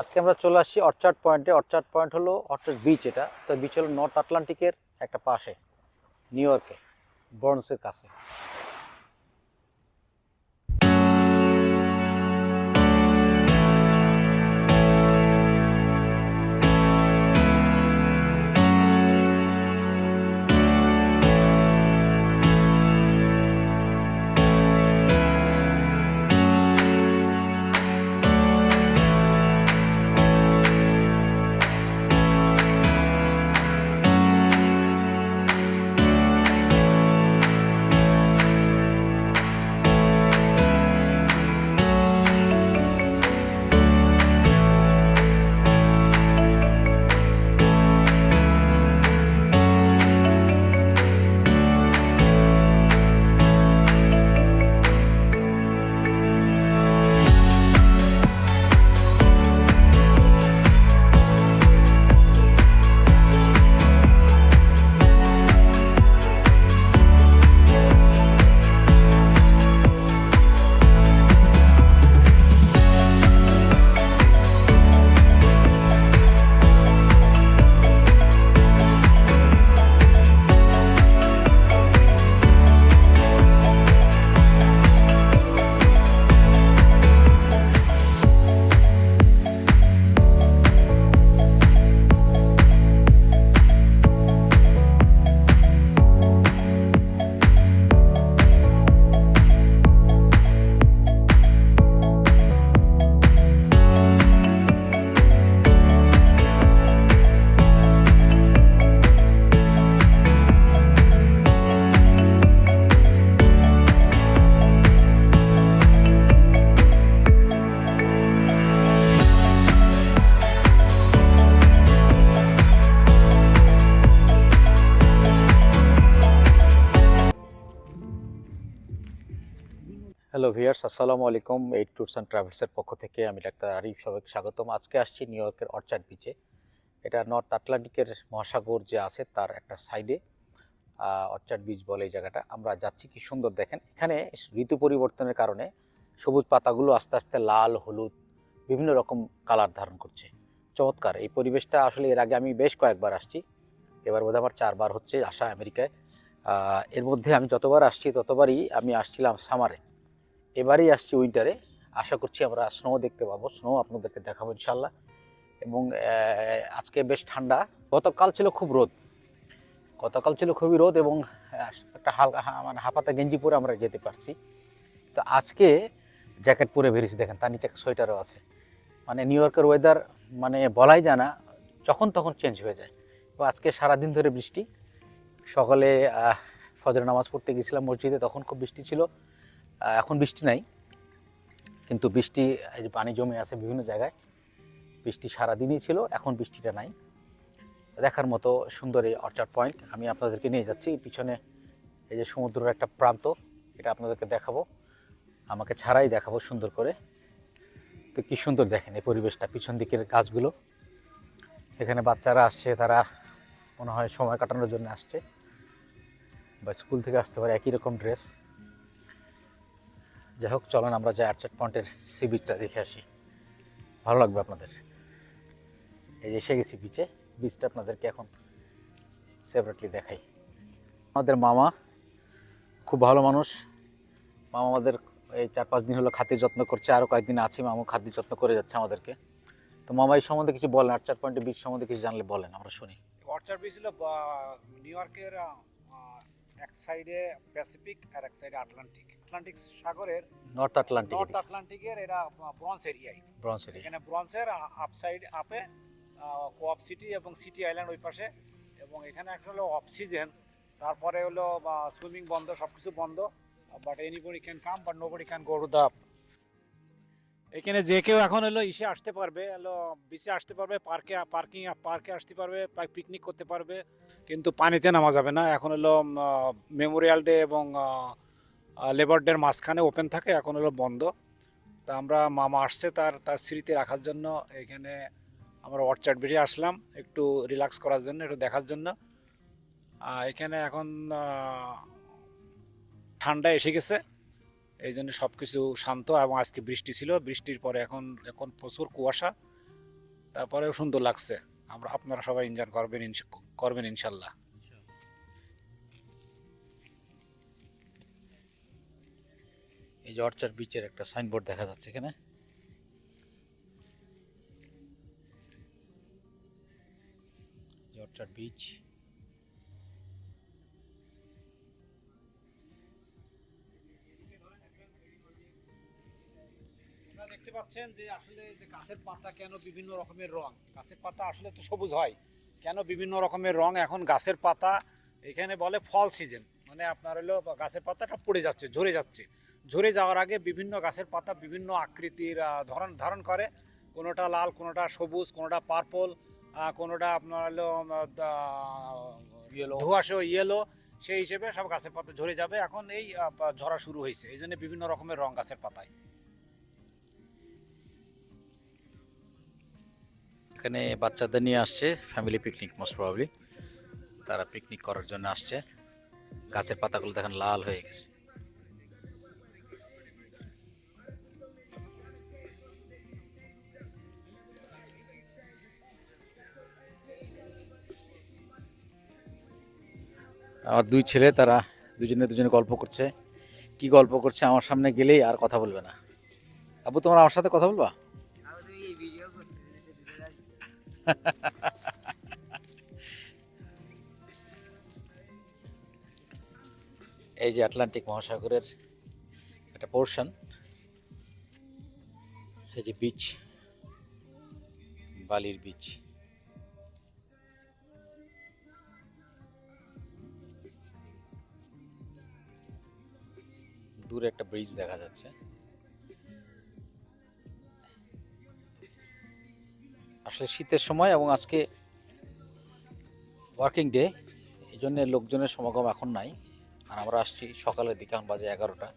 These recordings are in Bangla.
আজকে আমরা চলে আসছি অর্চার্ড পয়েন্টে। অর্চার্ড পয়েন্ট হলো অর্চার্ড বিচ। এটা তো বিচ হলো নর্থ আটলান্টিকের একটা পাশে, নিউ ইয়র্কে, বর্নসের কাছে। হ্যালো ভিউয়ার্স, আসসালামু আলাইকুম। এইট ট্যুরস অ্যান্ড ট্রাভেলসের পক্ষ থেকে আমি ডাক্তার আরিফ সবাইকে স্বাগতম। আজকে আসছি নিউ ইয়র্কের অর্চার্ড বিচে। এটা নর্থ আটলান্টিকের মহাসাগর যে আছে তার একটা সাইডে অর্চার্ড বিচ বলে এই জায়গাটা। আমরা যাচ্ছি, কি সুন্দর দেখেন। এখানে ঋতু পরিবর্তনের কারণে সবুজ পাতাগুলো আস্তে আস্তে লাল, হলুদ, বিভিন্ন রকম কালার ধারণ করছে। চমৎকার এই পরিবেশটা। আসলে এর আগে আমি বেশ কয়েকবার আসছি, এবার বোধহয় আমার 4বার হচ্ছে আসা আমেরিকায়। এর মধ্যে আমি যতবার আসছি ততবারই আমি আসছিলাম সামারে, এবারেই আসছি উইন্টারে। আশা করছি আমরা স্নো দেখতে পাবো, স্নো আপনাদেরকে দেখাবো ইনশাল্লাহ। এবং আজকে বেশ ঠান্ডা। গতকাল ছিল খুব রোদ, গতকাল ছিল খুবই রোদ এবং একটা হালকা মানে হাফাতা গেঞ্জি পরে আমরা যেতে পারছি। তো আজকে জ্যাকেট পরে বেরিয়েছি, দেখেন তার নিচে একটা সোয়েটারও আছে। মানে নিউ ইয়র্কের ওয়েদার মানে বলাই যায় না, যখন তখন চেঞ্জ হয়ে যায়। তো আজকে সারাদিন ধরে বৃষ্টি। সকালে ফজর নামাজ পড়তে গেছিলাম মসজিদে, তখন খুব বৃষ্টি ছিল। এখন বৃষ্টি নাই, কিন্তু বৃষ্টি, এই যে পানি জমে আছে বিভিন্ন জায়গায়, বৃষ্টি সারাদিনই ছিল, এখন বৃষ্টিটা নাই। দেখার মতো সুন্দর এই অর্চার্ড পয়েন্ট। আমি আপনাদেরকে নিয়ে যাচ্ছি পিছনে, এই যে সমুদ্রের একটা প্রান্ত, এটা আপনাদেরকে দেখাবো, আমাকে ছাড়াই দেখাবো সুন্দর করে। তো কি সুন্দর দেখেন এই পরিবেশটা, পিছন দিকের গাছগুলো। এখানে বাচ্চারা আসছে, তারা মনে হয় সময় কাটানোর জন্য আসছে, বা স্কুল থেকে আসতে পারে, একই রকম ড্রেস। যাই হোক, চলেন আমরা যাই অর্চার্ড পয়েন্টের সি বিচটা দেখে আসি, ভালো লাগবে আপনাদের। এই যে এসে গেছি বিচে, বিচটা আপনাদেরকে এখন সেপারেটলি দেখাই। আমাদের মামা খুব ভালো মানুষ। মামা আমাদের এই 4-5 দিন হলো খাতির যত্ন করছে, আরও কয়েকদিন আছি, মামা খাতির যত্ন করে যাচ্ছে আমাদেরকে। তো মামা এই সম্বন্ধে কিছু বলেন, অর্চার্ড পয়েন্টের বিচ সম্বন্ধে কিছু জানলে বলেন, আমরা শুনি। অর্চার্ড বিচ হলো নিউ ইয়র্কের এক সাইডে প্যাসিফিক আর এক সাইডে আটলান্টিক। আটলান্টিক সাগরের নর্থ আটলান্টিকের এরা ব্রঞ্জ এরিয়ায়। Bronze area. এখানে ব্রঞ্জের আপ সাইড আপে কোঅপ সিটি এবং সিটি আইল্যান্ড ওই পাশে। এবং এখানে একটা হলো অফ সিজন, তারপরে হলো সুইমিং বন্ধ, সব কিছু বন্ধ। But anybody can come but nobody can go to the. এখানে যে কেউ এখন হলো ইসে আসতে পারবে, হলো বিচে আসতে পারবে, পার্কে আসতে পারবে, পিকনিক করতে পারবে, কিন্তু পানিতে নামা যাবে না। এখন হলো মেমোরিয়াল ডে এবং লেবার ডের মাঝখানে ওপেন থাকে, এখন হলো বন্ধ। তা আমরা মামা আসছে তার তার স্মৃতি রাখার জন্য এখানে আমরা অর্চার্ড বেরিয়ে আসলাম, একটু রিল্যাক্স করার জন্য, একটু দেখার জন্য। এখানে এখন ঠান্ডা এসে গেছে, এই জন্য সব কিছু শান্ত। এবং আজকে বৃষ্টি ছিল, বৃষ্টির পরে এখন এখন প্রচুর কুয়াশা। তারপরেও সুন্দর লাগছে। আপনারা সবাই এনজয় করবেন ইনশাল্লাহ। এই যে অর্চার্ড বিচের একটা সাইনবোর্ড দেখা যাচ্ছে এখানে। Orchard beach. দেখতে পাচ্ছেন যে আসলে যে গাছের পাতা কেন বিভিন্ন রকমের রং। গাছের পাতা আসলে তো সবুজ হয়, কেন বিভিন্ন রকমের রং? এখন গাছের পাতা এখানে বলে ফল সিজন, মানে আপনার হলো গাছের পাতাটা পড়ে যাচ্ছে, ঝরে যাচ্ছে। ঝরে যাওয়ার আগে বিভিন্ন গাছের পাতা বিভিন্ন আকৃতির ধারণ করে। কোনোটা লাল, কোনোটা সবুজ, কোনোটা পার্পল, কোনোটা আপনার হলো ধোঁয়াশে ইয়েলো। সেই হিসেবে সব গাছের পাতা ঝরে যাবে। এখন এই ঝরা শুরু হয়েছে, এই জন্য বিভিন্ন রকমের রং গাছের পাতায়। এখানে বাচ্চাদের নিয়ে আসছে, ফ্যামিলি পিকনিক মোস্ট প্রবাবলি। তারা পিকনিক করার জন্য আসছে। গাছের পাতাগুলো দেখেন লাল হয়ে গেছে। আমার দুই ছেলে, তারা দুজনে গল্প করছে। কি গল্প করছে আমার সামনে গেলেই আর কথা বলবে না। আবু, তোমরা আমার সাথে কথা বলবা? এই যে আটলান্টিক মহাসাগরের একটা পোর্শন, এই যে বিচ, বালির বিচ। দূরে একটা ব্রিজ দেখা যাচ্ছে। আসলে শীতের সময় এবং আজকে ওয়ার্কিং ডে, এই জন্য লোকজনের সমাগম এখন নাই। আর আমরা আসছি সকালের দিকে, এখন বাজে 11টা।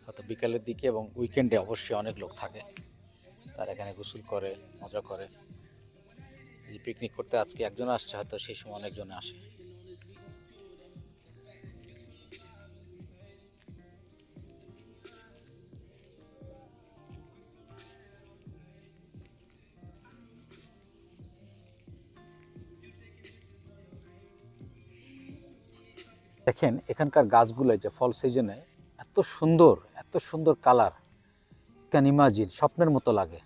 হয়তো বিকালের দিকে এবং উইকেন্ডে অবশ্যই অনেক লোক থাকে, তারা এখানে গোসল করে, মজা করে। এই পিকনিক করতে আজকে একজন আসছে, হয়তো সেই সময় অনেকজন আসে। দেখেন এখানকার গাছগুলো, যে ফল সিজনে এত সুন্দর কালার, ক্যান ইমাজিন, স্বপ্নের মতো লাগে।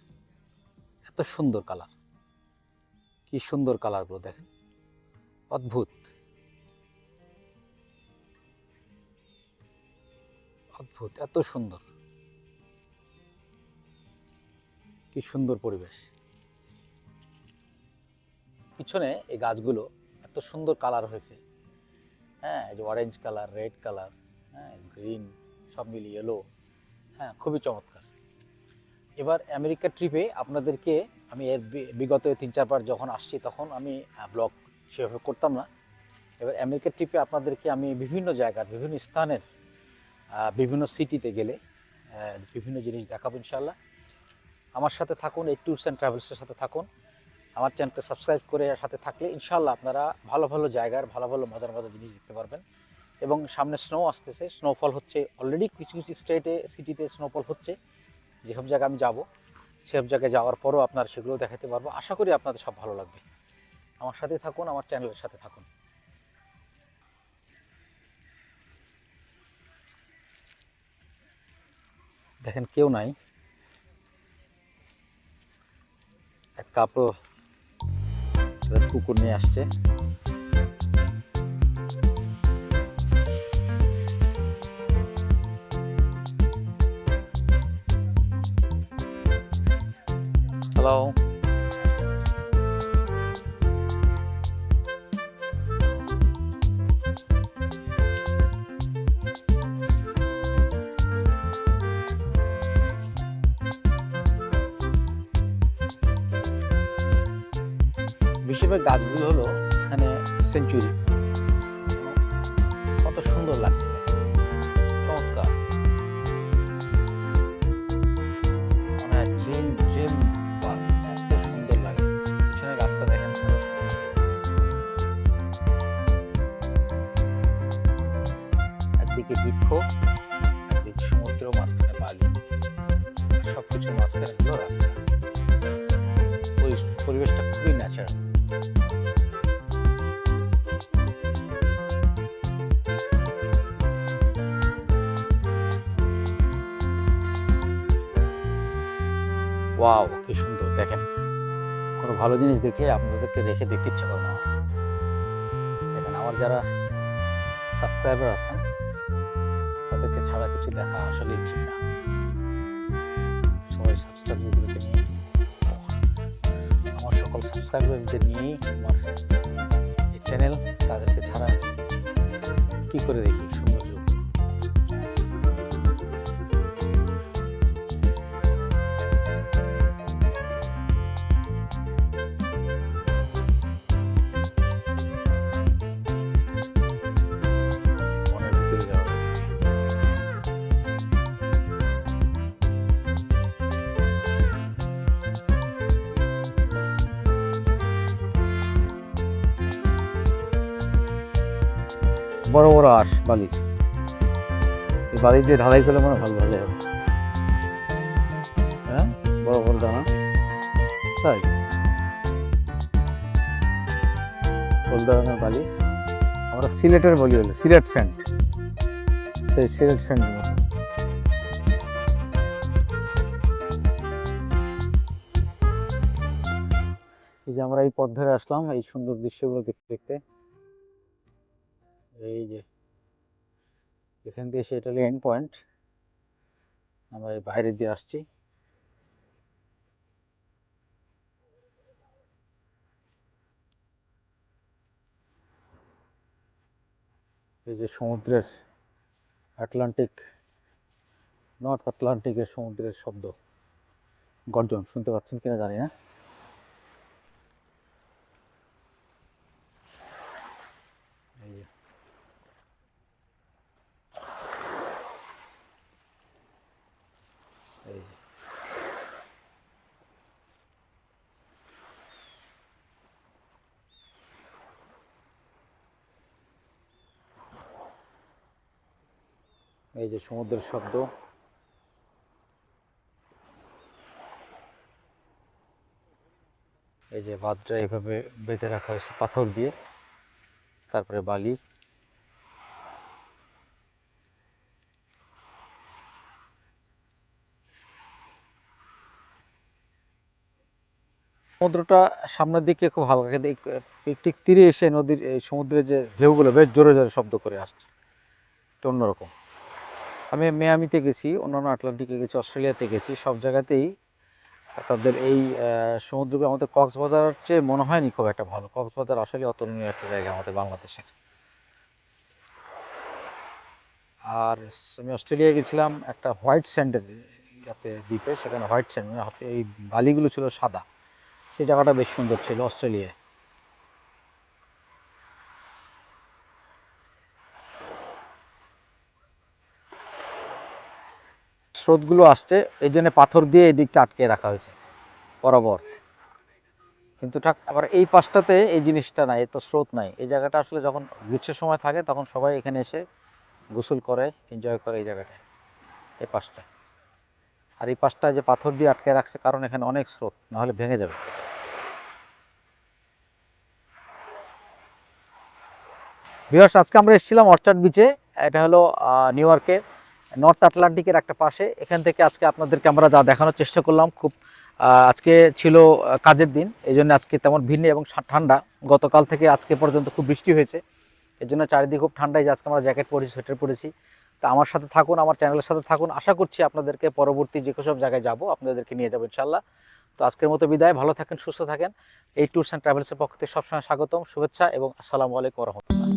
এত সুন্দর কালার, কি সুন্দর কালারগুলো দেখেন, অদ্ভুত অদ্ভুত, এত সুন্দর, কি সুন্দর পরিবেশ। পিছনে এই গাছগুলো এত সুন্দর কালার হয়েছে, হ্যাঁ, এই যে অরেঞ্জ কালার, রেড কালার, হ্যাঁ, গ্রিন, সব মিলিয়ে ইয়েলো, হ্যাঁ, খুবই চমৎকার। এবার আমেরিকা ট্রিপে আপনাদেরকে আমি এর বিগত 3-4 বার যখন আসছি তখন আমি ব্লগ সেভাবে করতাম না। এবার আমেরিকা ট্রিপে আপনাদেরকে আমি বিভিন্ন জায়গার, বিভিন্ন স্থানের, বিভিন্ন সিটিতে গেলে বিভিন্ন জিনিস দেখাবো ইনশাল্লাহ। আমার সাথে থাকুন, এই ট্যুরস অ্যান্ড ট্রাভেলসের সাথে থাকুন। আমার চ্যানেলকে সাবস্ক্রাইব করে সাথে থাকলে ইনশাল্লাহ আপনারা ভালো ভালো জায়গার, ভালো ভালো মজার মজার জিনিস দেখতে পারবেন। এবং সামনে স্নো আসতেছে, স্নোফল হচ্ছে অলরেডি, কিছু কিছু স্টেটে, সিটিতে স্নোফল হচ্ছে। যেসব জায়গায় আমি যাব, সেসব জায়গায় যাওয়ার পরও আপনারা সেগুলো দেখাতে পারবো। আশা করি আপনাদের সব ভালো লাগবে। আমার সাথে থাকুন, আমার চ্যানেলের সাথে থাকুন। দেখেন কেউ নাই, এক কাপল কুকুর নিয়ে আসছে। হ্যালো, বেশিরভাগ গাছগুলো হলো এখানে সেঞ্চুরি। কত সুন্দর লাগছে, চমৎকার, মানে ড্রিম পার্ক, এত সুন্দর লাগে। পিছনে রাস্তা দেখেন, একদিকে বৃক্ষ, একদিকে সমুদ্র, মাঝখানে বালি, সবকিছুর মাঝখানে হলো রাস্তা। ওয়াও, কি সুন্দর! দেখেন, কোনো ভালো জিনিস দেখলে আপনাদেরকে রেখে দেখতে ইচ্ছা করে না আমার। দেখেন, আমার যারা সাবস্ক্রাইবার আছেন তাদেরকে ছাড়া কিছু দেখা আসলেই ঠিক না। সবাই সাবস্ক্রাইবারগুলোকে নিয়ে, আমার সকল সাবস্ক্রাইবারদের নিয়েই আমার এই চ্যানেল, তাদেরকে ছাড়া কি করে দেখি সৌন্দর্য। মনের ভিতরে যাওয়া বড় বড় আঁশ বালি, এই বালি দিয়ে ঢালাই করলে মনে হয় ভালো ভালো হবে। হ্যাঁ, বড় বড় দানা, তাই হলদানা বালি, আমরা সিলেটের বলি হলো সিলেট স্যান্ড, সেই সিলেট স্যান্ডের মতো। এই যে আমরা এই পথ ধরে আসলাম এই সুন্দর দৃশ্যগুলো দেখতে দেখতে। এই যে এখান দিয়ে সেটা হলো এন্ড পয়েন্ট, আমরা এই বাইরে দিয়ে আসছি। এই যে সমুদ্রের আটলান্টিক, নর্থ আটলান্টিকের সমুদ্রের শব্দ, গর্জন শুনতে পাচ্ছেন কিনা জানি না। এই যে এই যে এই যে সমুদ্রের শব্দ। এই যে বাঁধটা এইভাবে বেঁধে রাখা হয়েছে পাথর দিয়ে, তারপরে বালি। সমুদ্রটা সামনের দিকে খুব হালকা, কিন্তু ঠিক তীরে এসে নদীর এই সমুদ্রের যে ঢেউগুলো বেশ জোরে জোরে শব্দ করে আসছে, এটা অন্যরকম। আমি মিয়ামিতে গেছি, অন্যান্য আটলান্টিকে গেছি, অস্ট্রেলিয়াতে গেছি, সব জায়গাতেই তাদের এই সমুদ্রকে আমাদের কক্সবাজারের চেয়ে মনে হয়নি খুব একটা ভালো। কক্সবাজার আসলে অতুলনীয় একটা জায়গা আমাদের বাংলাদেশের। আর আমি অস্ট্রেলিয়ায় গেছিলাম একটা হোয়াইট স্যান্ডের যাতে দ্বীপে, সেখানে হোয়াইট স্যান্ড মানে এই বালিগুলো ছিল সাদা, সেই জায়গাটা বেশ সুন্দর ছিল অস্ট্রেলিয়ায়। স্রোতগুলো আসছে, এই জন্য পাথর দিয়ে এই দিকটা আটকে রাখা হয়েছে বরাবর। কিন্তু আবার এই পাশটাতে এই জিনিসটা নাই, এত স্রোত নাই। এই জায়গাটা আসলে যখন গ্রীষ্মের সময় থাকে তখন সবাই এখানে এসে গোসল করে, এনজয় করে এই জায়গাটায়, এই পাশটা। আর এই পাশটা যে পাথর দিয়ে আটকে রাখছে কারণ এখানে অনেক স্রোত, নাহলে ভেঙে যাবে। ভিউয়ার্স, আজকে আমরা এসেছিলাম অর্চার্ড বিচে। এটা হলো নিউ ইয়র্কের নর্থ আটলান্টিকের একটা পাশে। এখান থেকে আজকে আপনাদেরকে আমরা যা দেখানোর চেষ্টা করলাম, খুব আজকে ছিল কাজের দিন, এই জন্য আজকে তেমন ভিড় নেই এবং ঠান্ডা। গতকাল থেকে আজকে পর্যন্ত খুব বৃষ্টি হয়েছে, এর জন্য চারিদিকে খুব ঠান্ডায়। যে আজকে আমরা জ্যাকেট পরেছি, সোয়েটার পরেছি। তা আমার সাথে থাকুন, আমার চ্যানেলের সাথে থাকুন। আশা করছি আপনাদেরকে পরবর্তী যে সব জায়গায় যাব আপনাদেরকে নিয়ে যাবো ইনশাল্লাহ। তো আজকের মতো বিদায়, ভালো থাকেন, সুস্থ থাকেন। এই ট্যুরস অ্যান্ড ট্রাভেলসের পক্ষ থেকে সবসময় স্বাগতম, শুভেচ্ছা এবং আসসালামু আলাইকুম রহমতুল্লাহ।